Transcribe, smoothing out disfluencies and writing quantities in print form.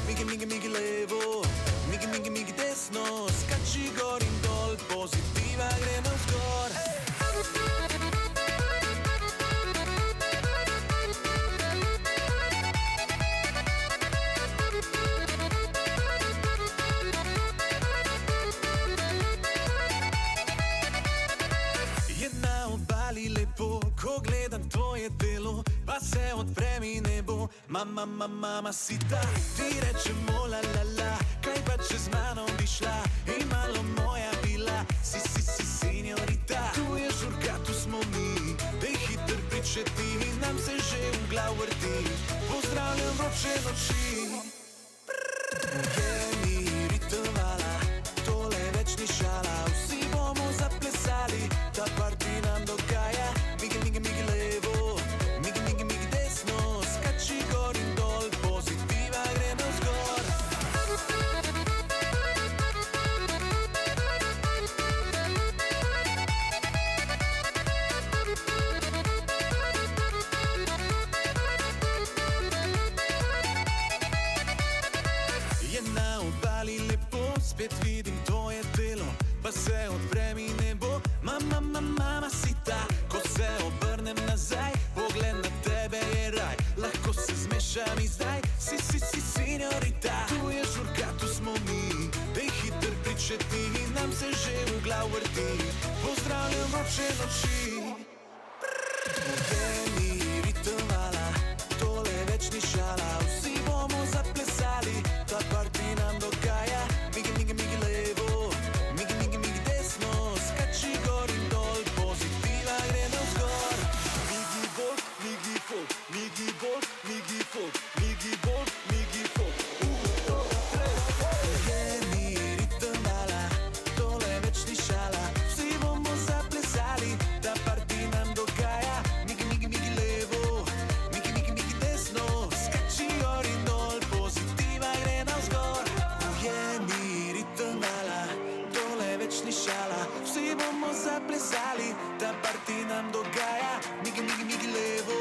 Migi, migi, migi levo, migi, migi, migi desno, skači gor in dol, pozitiva gremo vzgor. Je na obali lepo, ko gledam tvoje delo, pa se odpre mi nebo. Mama, mama, mama si ta, ti rečemo la la la, kaj pa če z mano bi šla in malo moja bila. Si, si, si, senjorita, tu je žurka, tu smo mi, dej hiter pričeti in nam se že v glav vrti. Pozdravljam vroče noči. Je mi ritovala, tole več ni šala, vsi bomo zaplesali, ta party nam dogaja. Migi, migi, migi levo, migi, migi, migi desno, skači gor in dol, pozitiva gremo vzgor. Je na obali lepo, spet vidim tvoje telo, pa se odpre mi nebo. Mama, mama, mama si ta, ko se obrnem nazaj, pogled na tebe je raj, lahko se zmešam in zdaj. Si, si, si, senjorita, tu je žurka, tu smo mi, dej hiter pričeti in nam se že v glav vrti. Pozdravljam vroče noči. Je mi ritovala, tole več ni šala, vsi bomo zaplesali, ta party nam dogaja. Migi, migi, migi levo, migi, migi, migi desno, skači gor in dol, pozitiva gremo vzgor. Migi bolk, migi folk, migi bolk, migi folk, migi bolk, migi folk. Je mi ritovala, tole več ni šala, vsi bomo zaplesali, ta party nam dogaja. Migi, migi, migi levo, migi, migi, migi desno, skači gor in dol, pozitiva gremo vzgor. Je mi ritovala, tole več ni šala, vsi bomo zaplesali, ta party nam dogaja. Migi, migi, migi levo,